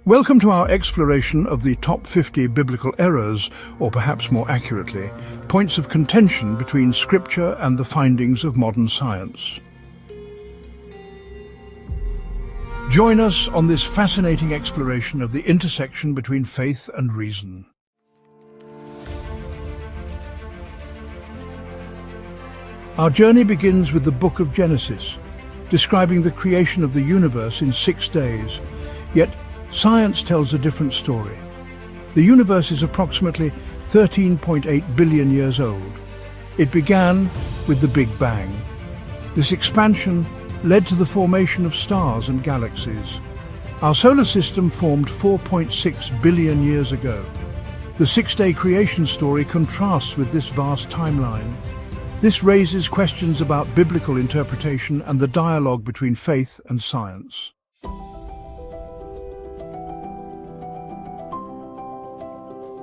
Welcome to our exploration of the top 50 biblical errors, or perhaps more accurately, points of contention between scripture and the findings of modern science. Join us on this fascinating exploration of the intersection between faith and reason. Our journey begins with the book of Genesis, describing the creation of the universe in 6 days, yet science tells a different story. The universe is approximately 13.8 billion years old. It began with the Big Bang. This expansion led to the formation of stars and galaxies. Our solar system formed 4.6 billion years ago. The 6-day creation story contrasts with this vast timeline. This raises questions about biblical interpretation and the dialogue between faith and science.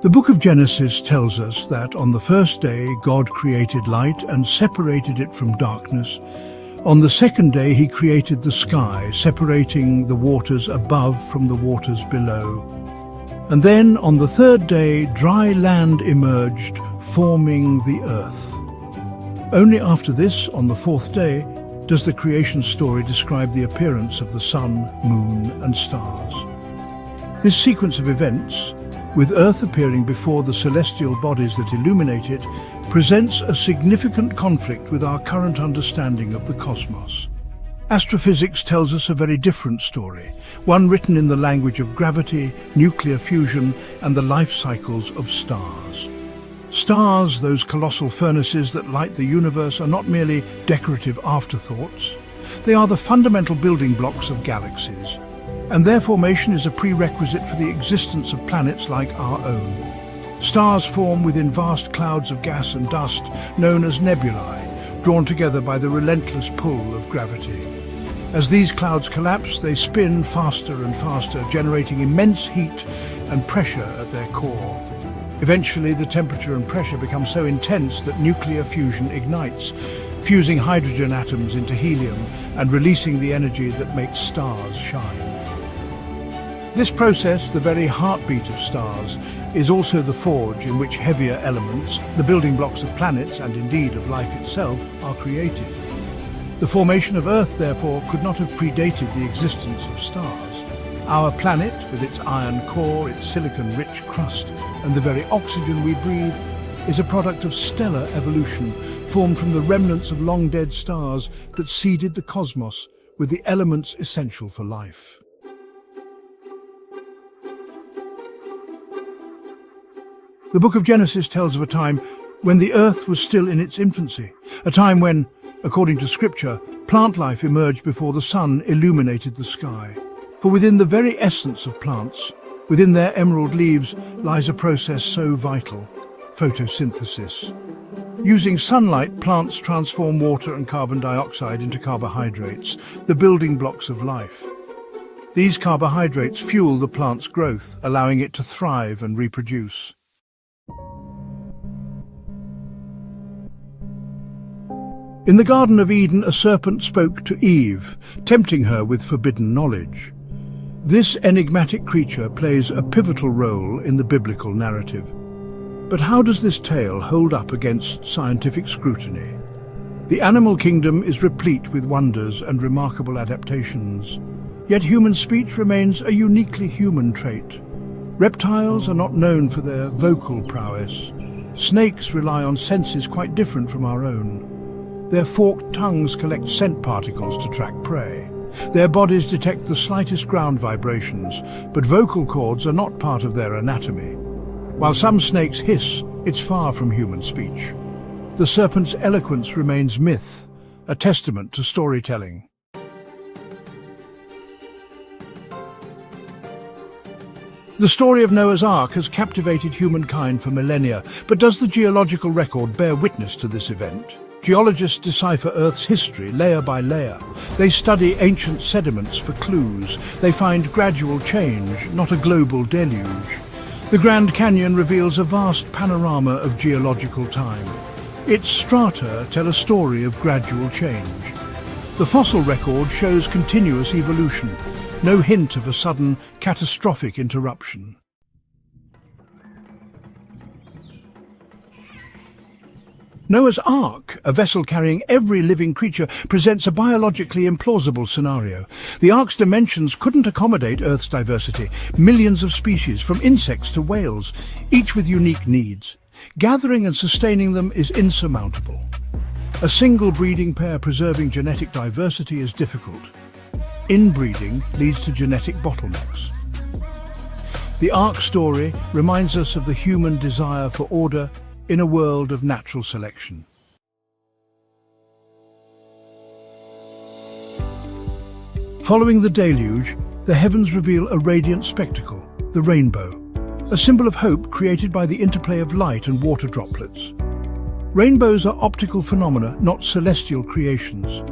The book of Genesis tells us that on the first day God created light and separated it from darkness. On the second day he created the sky, separating the waters above from the waters below. And then on the third day dry land emerged, forming the earth. Only after this, on the fourth day, does the creation story describe the appearance of the sun, moon, and stars. This sequence of events, with Earth appearing before the celestial bodies that illuminate it, presents a significant conflict with our current understanding of the cosmos. Astrophysics tells us a very different story, one written in the language of gravity, nuclear fusion, and the life cycles of stars. Stars, those colossal furnaces that light the universe, are not merely decorative afterthoughts. They are the fundamental building blocks of galaxies, and their formation is a prerequisite for the existence of planets like our own. Stars form within vast clouds of gas and dust, known as nebulae, drawn together by the relentless pull of gravity. As these clouds collapse, they spin faster and faster, generating immense heat and pressure at their core. Eventually, the temperature and pressure become so intense that nuclear fusion ignites, fusing hydrogen atoms into helium and releasing the energy that makes stars shine. This process, the very heartbeat of stars, is also the forge in which heavier elements, the building blocks of planets and indeed of life itself, are created. The formation of Earth, therefore, could not have predated the existence of stars. Our planet, with its iron core, its silicon-rich crust, and the very oxygen we breathe, is a product of stellar evolution, formed from the remnants of long-dead stars that seeded the cosmos with the elements essential for life. The book of Genesis tells of a time when the earth was still in its infancy, a time when, according to scripture, plant life emerged before the sun illuminated the sky. For within the very essence of plants, within their emerald leaves, lies a process so vital, photosynthesis. Using sunlight, plants transform water and carbon dioxide into carbohydrates, the building blocks of life. These carbohydrates fuel the plant's growth, allowing it to thrive and reproduce. In the Garden of Eden, a serpent spoke to Eve, tempting her with forbidden knowledge. This enigmatic creature plays a pivotal role in the biblical narrative. But how does this tale hold up against scientific scrutiny? The animal kingdom is replete with wonders and remarkable adaptations. Yet human speech remains a uniquely human trait. Reptiles are not known for their vocal prowess. Snakes rely on senses quite different from our own. Their forked tongues collect scent particles to track prey. Their bodies detect the slightest ground vibrations, but vocal cords are not part of their anatomy. While some snakes hiss, it's far from human speech. The serpent's eloquence remains myth, a testament to storytelling. The story of Noah's Ark has captivated humankind for millennia, but does the geological record bear witness to this event? Geologists decipher Earth's history layer by layer. They study ancient sediments for clues. They find gradual change, not a global deluge. The Grand Canyon reveals a vast panorama of geological time. Its strata tell a story of gradual change. The fossil record shows continuous evolution. no hint of a sudden, catastrophic interruption. Noah's Ark, a vessel carrying every living creature, presents a biologically implausible scenario. The Ark's dimensions couldn't accommodate Earth's diversity. Millions of species, from insects to whales, each with unique needs. Gathering and sustaining them is insurmountable. A single breeding pair preserving genetic diversity is difficult. Inbreeding leads to genetic bottlenecks. The Ark story reminds us of the human desire for order in a world of natural selection. Following the deluge, the heavens reveal a radiant spectacle, the rainbow, a symbol of hope created by the interplay of light and water droplets. Rainbows are optical phenomena, not celestial creations.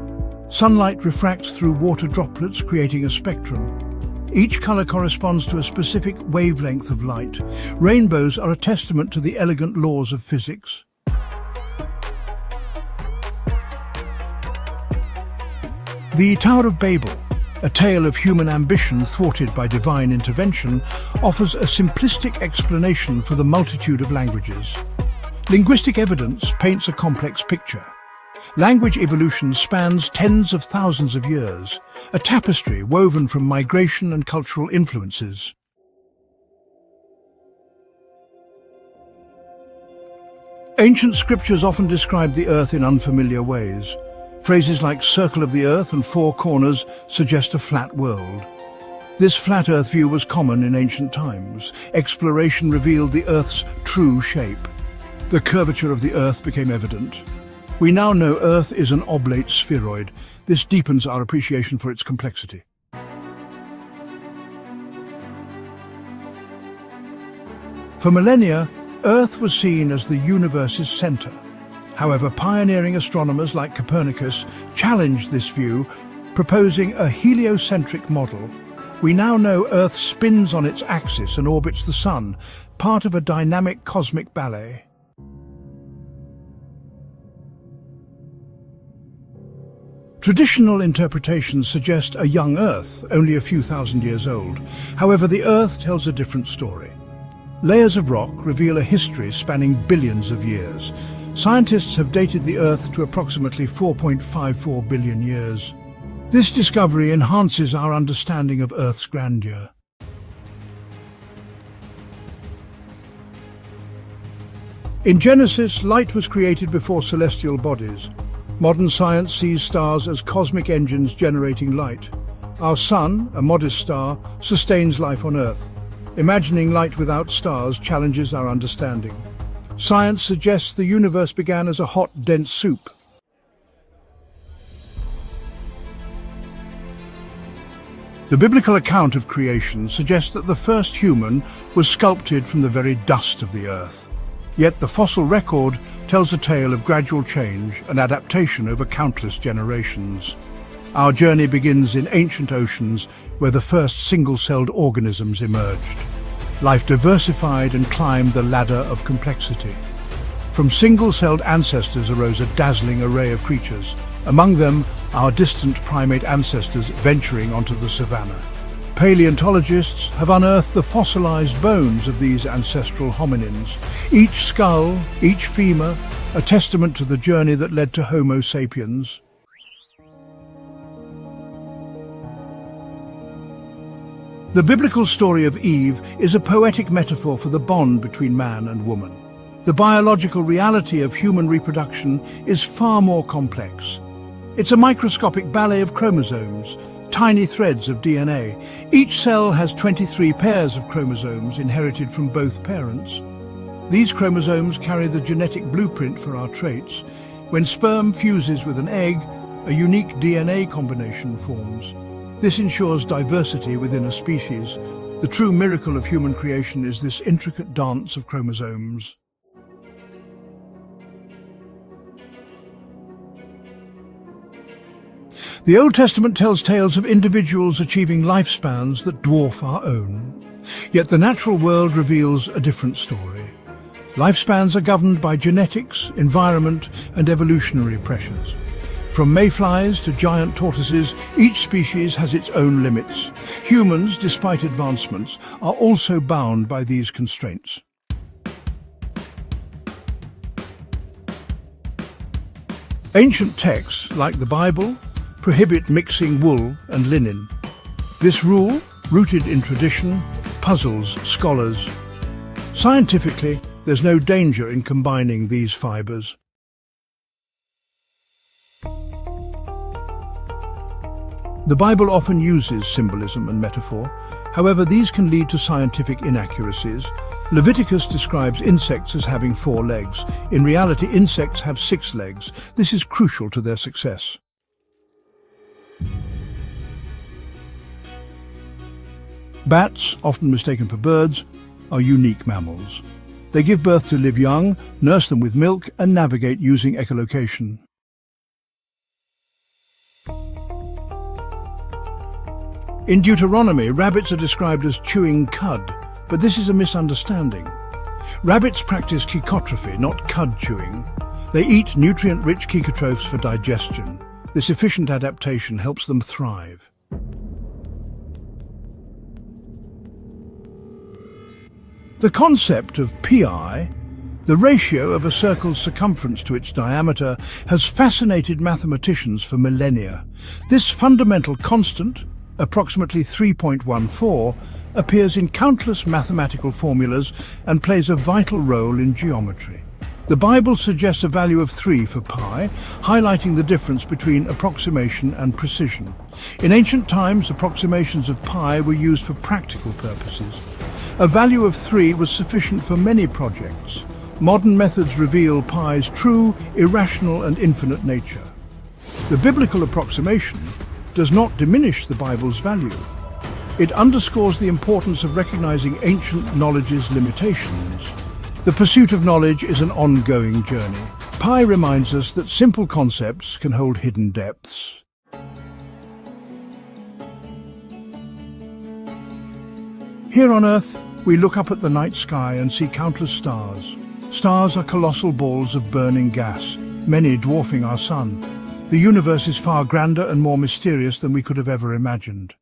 Sunlight refracts through water droplets, creating a spectrum. Each color corresponds to a specific wavelength of light. Rainbows are a testament to the elegant laws of physics. The Tower of Babel, a tale of human ambition thwarted by divine intervention, offers a simplistic explanation for the multitude of languages. Linguistic evidence paints a complex picture. Language evolution spans tens of thousands of years, a tapestry woven from migration and cultural influences. Ancient scriptures often describe the Earth in unfamiliar ways. Phrases like circle of the Earth and four corners suggest a flat world. This flat Earth view was common in ancient times. Exploration revealed the Earth's true shape. The curvature of the Earth became evident. We now know Earth is an oblate spheroid. This deepens our appreciation for its complexity. For millennia, Earth was seen as the universe's center. However, pioneering astronomers like Copernicus challenged this view, proposing a heliocentric model. We now know Earth spins on its axis and orbits the Sun, part of a dynamic cosmic ballet. Traditional interpretations suggest a young Earth, only a few thousand years old. However, the Earth tells a different story. Layers of rock reveal a history spanning billions of years. Scientists have dated the Earth to approximately 4.54 billion years. This discovery enhances our understanding of Earth's grandeur. In Genesis, light was created before celestial bodies. Modern science sees stars as cosmic engines generating light. Our Sun, a modest star, sustains life on Earth. Imagining light without stars challenges our understanding. Science suggests the universe began as a hot, dense soup. The biblical account of creation suggests that the first human was sculpted from the very dust of the earth. Yet the fossil record tells a tale of gradual change and adaptation over countless generations. Our journey begins in ancient oceans where the first single-celled organisms emerged. Life diversified and climbed the ladder of complexity. From single-celled ancestors arose a dazzling array of creatures, among them our distant primate ancestors venturing onto the savannah. Paleontologists have unearthed the fossilized bones of these ancestral hominins. Each skull, each femur, a testament to the journey that led to Homo sapiens. The biblical story of Eve is a poetic metaphor for the bond between man and woman. The biological reality of human reproduction is far more complex. It's a microscopic ballet of chromosomes, tiny threads of DNA. Each cell has 23 pairs of chromosomes inherited from both parents. These chromosomes carry the genetic blueprint for our traits. When sperm fuses with an egg, a unique DNA combination forms. This ensures diversity within a species. The true miracle of human creation is this intricate dance of chromosomes. The Old Testament tells tales of individuals achieving lifespans that dwarf our own. Yet the natural world reveals a different story. Lifespans are governed by genetics, environment, and evolutionary pressures. From mayflies to giant tortoises, each species has its own limits. Humans, despite advancements, are also bound by these constraints. Ancient texts, like the Bible, prohibit mixing wool and linen. This rule, rooted in tradition, puzzles scholars. Scientifically, there's no danger in combining these fibers. The Bible often uses symbolism and metaphor. However, these can lead to scientific inaccuracies. Leviticus describes insects as having 4 legs. In reality, insects have 6 legs. This is crucial to their success. Bats, often mistaken for birds, are unique mammals. They give birth to live young, nurse them with milk, and navigate using echolocation. In Deuteronomy, rabbits are described as chewing cud, but this is a misunderstanding. Rabbits practice checotrophy, not cud chewing. They eat nutrient-rich caecotrophs for digestion. This efficient adaptation helps them thrive. The concept of pi, the ratio of a circle's circumference to its diameter, has fascinated mathematicians for millennia. This fundamental constant, approximately 3.14, appears in countless mathematical formulas and plays a vital role in geometry. The Bible suggests a value of 3 for pi, highlighting the difference between approximation and precision. In ancient times, approximations of pi were used for practical purposes. A value of 3 was sufficient for many projects. Modern methods reveal pi's true, irrational and infinite nature. The biblical approximation does not diminish the Bible's value. It underscores the importance of recognizing ancient knowledge's limitations. The pursuit of knowledge is an ongoing journey. Pi reminds us that simple concepts can hold hidden depths. Here on Earth, we look up at the night sky and see countless stars. Stars are colossal balls of burning gas, many dwarfing our sun. The universe is far grander and more mysterious than we could have ever imagined.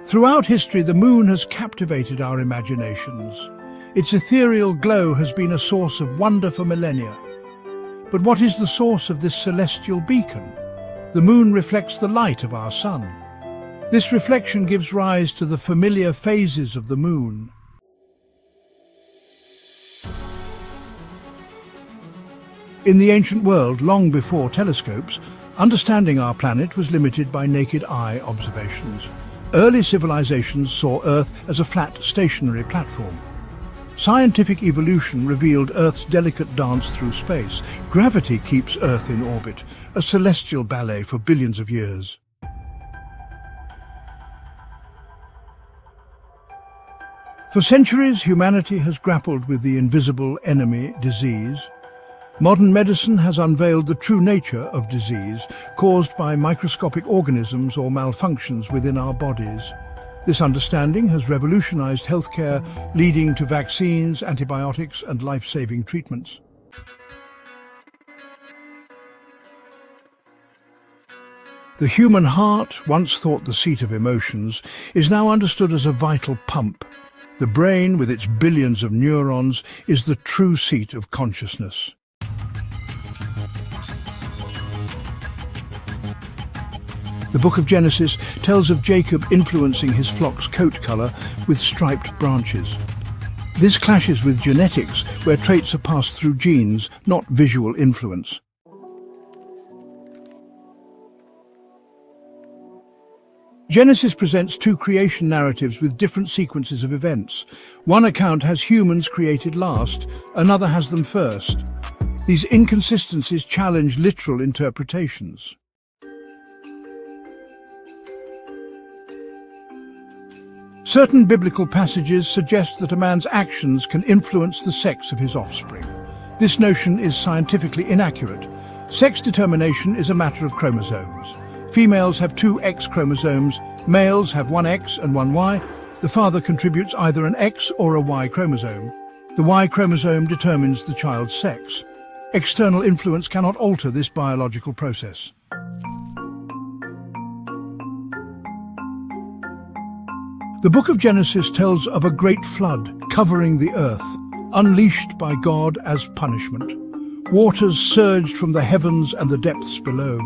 Throughout history, the moon has captivated our imaginations. Its ethereal glow has been a source of wonder for millennia. But what is the source of this celestial beacon? The moon reflects the light of our sun. This reflection gives rise to the familiar phases of the moon. In the ancient world, long before telescopes, understanding our planet was limited by naked eye observations. Early civilizations saw Earth as a flat, stationary platform. Scientific evolution revealed Earth's delicate dance through space. Gravity keeps Earth in orbit, a celestial ballet for billions of years. For centuries, humanity has grappled with the invisible enemy, disease. Modern medicine has unveiled the true nature of disease, caused by microscopic organisms or malfunctions within our bodies. This understanding has revolutionized healthcare, leading to vaccines, antibiotics, and life-saving treatments. The human heart, once thought the seat of emotions, is now understood as a vital pump. The brain, with its billions of neurons, is the true seat of consciousness. The book of Genesis tells of Jacob influencing his flock's coat color with striped branches. This clashes with genetics, where traits are passed through genes, not visual influence. Genesis presents 2 creation narratives with different sequences of events. One account has humans created last, another has them first. These inconsistencies challenge literal interpretations. Certain biblical passages suggest that a man's actions can influence the sex of his offspring. This notion is scientifically inaccurate. Sex determination is a matter of chromosomes. Females have 2 X chromosomes, males have 1 X and 1 Y. The father contributes either an X or a Y chromosome. The Y chromosome determines the child's sex. External influence cannot alter this biological process. The book of Genesis tells of a great flood covering the earth, unleashed by God as punishment. Waters surged from the heavens and the depths below.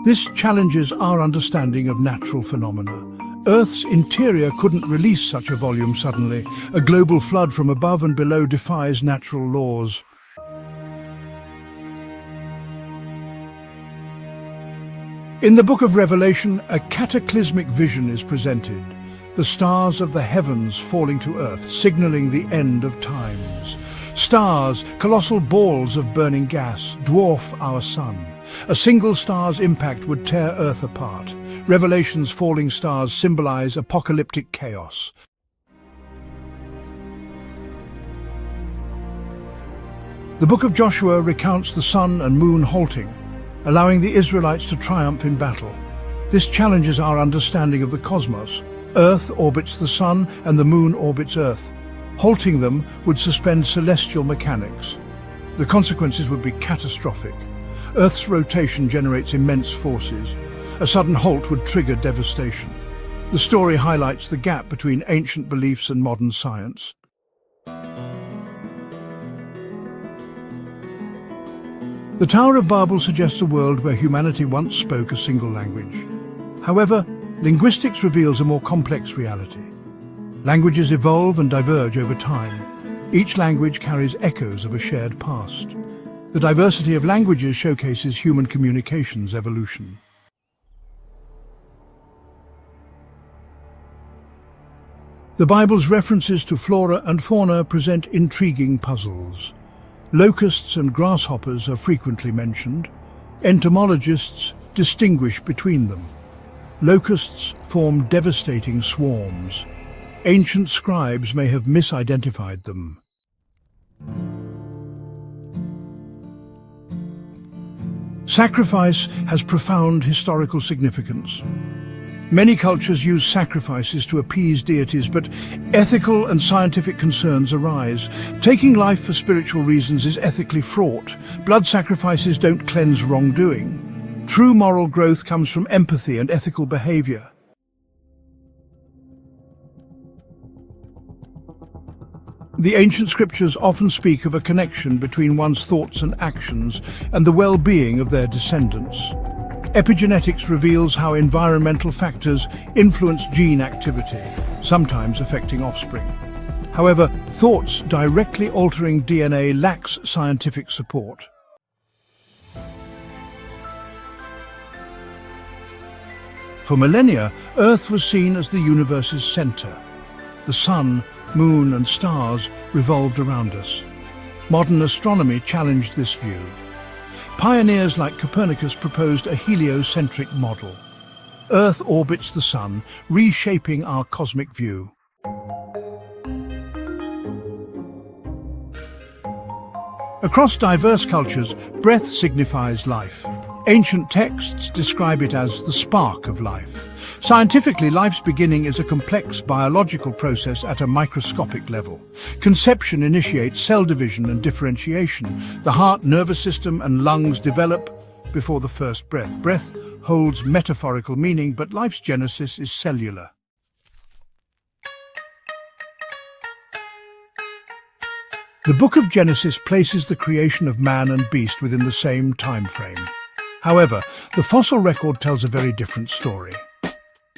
This challenges our understanding of natural phenomena. Earth's interior couldn't release such a volume suddenly. A global flood from above and below defies natural laws. In the book of Revelation, a cataclysmic vision is presented. The stars of the heavens falling to earth, signaling the end of times. Stars, colossal balls of burning gas, dwarf our sun. A single star's impact would tear Earth apart. Revelation's falling stars symbolize apocalyptic chaos. The book of Joshua recounts the sun and moon halting, allowing the Israelites to triumph in battle. This challenges our understanding of the cosmos. Earth orbits the sun and the moon orbits Earth. Halting them would suspend celestial mechanics. The consequences would be catastrophic. Earth's rotation generates immense forces. A sudden halt would trigger devastation. The story highlights the gap between ancient beliefs and modern science. The Tower of Babel suggests a world where humanity once spoke a single language. However, linguistics reveals a more complex reality. Languages evolve and diverge over time. Each language carries echoes of a shared past. The diversity of languages showcases human communications evolution. The Bible's references to flora and fauna present intriguing puzzles. Locusts and grasshoppers are frequently mentioned. Entomologists distinguish between them. Locusts form devastating swarms. Ancient scribes may have misidentified them. Sacrifice has profound historical significance. Many cultures use sacrifices to appease deities, but ethical and scientific concerns arise. Taking life for spiritual reasons is ethically fraught. Blood sacrifices don't cleanse wrongdoing. True moral growth comes from empathy and ethical behavior. The ancient scriptures often speak of a connection between one's thoughts and actions and the well-being of their descendants. Epigenetics reveals how environmental factors influence gene activity, sometimes affecting offspring. However, thoughts directly altering DNA lacks scientific support. For millennia, Earth was seen as the universe's center. The sun, moon and stars revolved around us. Modern astronomy challenged this view. Pioneers like Copernicus proposed a heliocentric model. Earth orbits the sun, reshaping our cosmic view. Across diverse cultures, breath signifies life. Ancient texts describe it as the spark of life. Scientifically, life's beginning is a complex biological process at a microscopic level. Conception initiates cell division and differentiation. The heart, nervous system, and lungs develop before the first breath. Breath holds metaphorical meaning, but life's genesis is cellular. The book of Genesis places the creation of man and beast within the same time frame. However, the fossil record tells a very different story.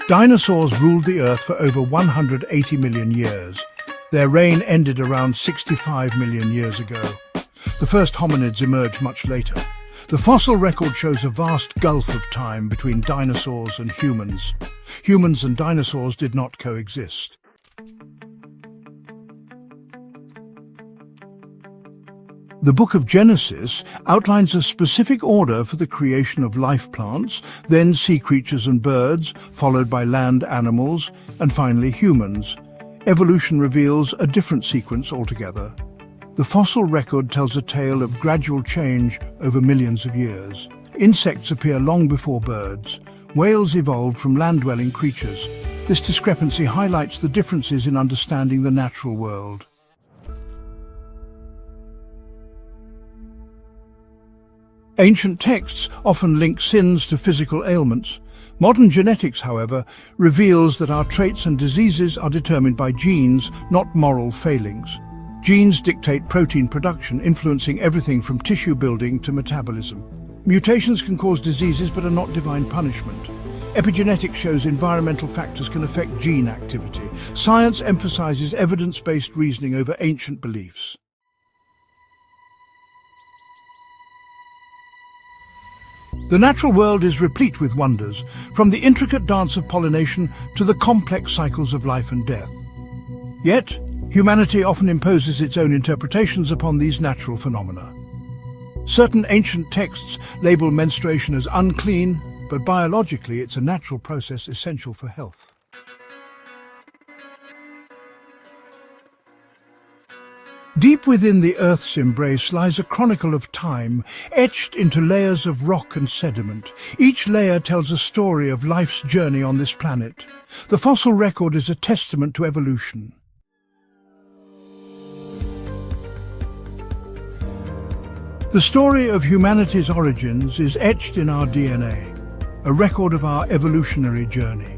Dinosaurs ruled the Earth for over 180 million years. Their reign ended around 65 million years ago. The first hominids emerged much later. The fossil record shows a vast gulf of time between dinosaurs and humans. Humans and dinosaurs did not coexist. The book of Genesis outlines a specific order for the creation of life plants, then sea creatures and birds, followed by land animals, and finally humans. Evolution reveals a different sequence altogether. The fossil record tells a tale of gradual change over millions of years. Insects appear long before birds. Whales evolved from land-dwelling creatures. This discrepancy highlights the differences in understanding the natural world. Ancient texts often link sins to physical ailments. Modern genetics, however, reveals that our traits and diseases are determined by genes, not moral failings. Genes dictate protein production, influencing everything from tissue building to metabolism. Mutations can cause diseases but are not divine punishment. Epigenetics shows environmental factors can affect gene activity. Science emphasizes evidence-based reasoning over ancient beliefs. The natural world is replete with wonders, from the intricate dance of pollination to the complex cycles of life and death. Yet, humanity often imposes its own interpretations upon these natural phenomena. Certain ancient texts label menstruation as unclean, but biologically it's a natural process essential for health. Deep within the Earth's embrace lies a chronicle of time, etched into layers of rock and sediment. Each layer tells a story of life's journey on this planet. The fossil record is a testament to evolution. The story of humanity's origins is etched in our DNA, a record of our evolutionary journey.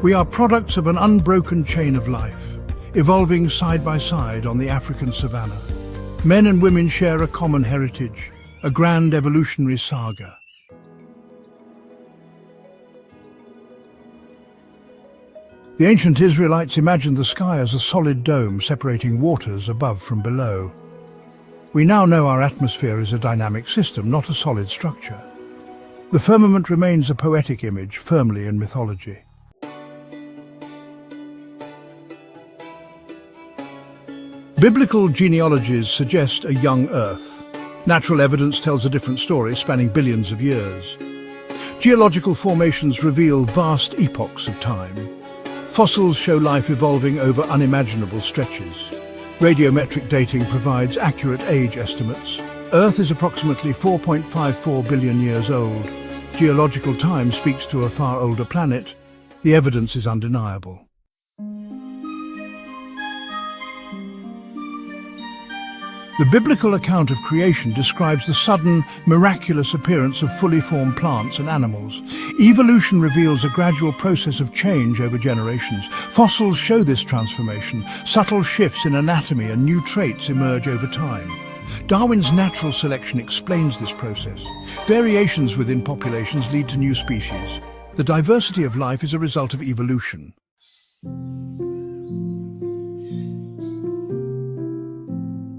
We are products of an unbroken chain of life, evolving side by side on the African savanna. Men and women share a common heritage, a grand evolutionary saga. The ancient Israelites imagined the sky as a solid dome separating waters above from below. We now know our atmosphere is a dynamic system, not a solid structure. The firmament remains a poetic image, firmly in mythology. Biblical genealogies suggest a young Earth. Natural evidence tells a different story, spanning billions of years. Geological formations reveal vast epochs of time. Fossils show life evolving over unimaginable stretches. Radiometric dating provides accurate age estimates. Earth is approximately 4.54 billion years old. Geological time speaks to a far older planet. The evidence is undeniable. The biblical account of creation describes the sudden, miraculous appearance of fully formed plants and animals. Evolution reveals a gradual process of change over generations. Fossils show this transformation. Subtle shifts in anatomy and new traits emerge over time. Darwin's natural selection explains this process. Variations within populations lead to new species. The diversity of life is a result of evolution.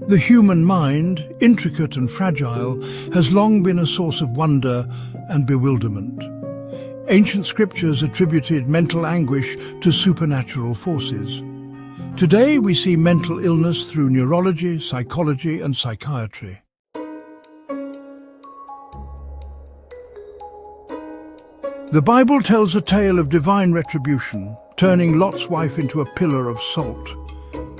The human mind, intricate and fragile, has long been a source of wonder and bewilderment. Ancient scriptures attributed mental anguish to supernatural forces. Today we see mental illness through neurology, psychology and psychiatry. The Bible tells a tale of divine retribution, turning Lot's wife into a pillar of salt.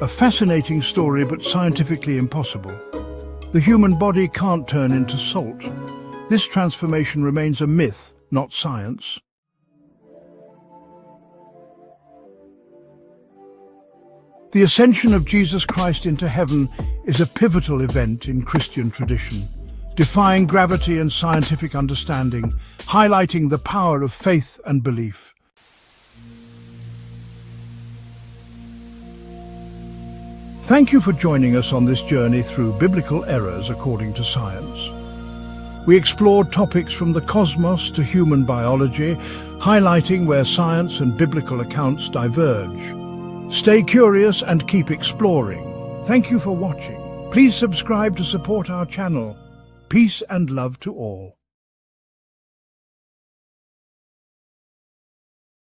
A fascinating story, but scientifically impossible. The human body can't turn into salt. This transformation remains a myth, not science. The ascension of Jesus Christ into heaven is a pivotal event in Christian tradition, defying gravity and scientific understanding, highlighting the power of faith and belief. Thank you for joining us on this journey through biblical errors according to science. We explored topics from the cosmos to human biology, highlighting where science and biblical accounts diverge. Stay curious and keep exploring. Thank you for watching. Please subscribe to support our channel. Peace and love to all.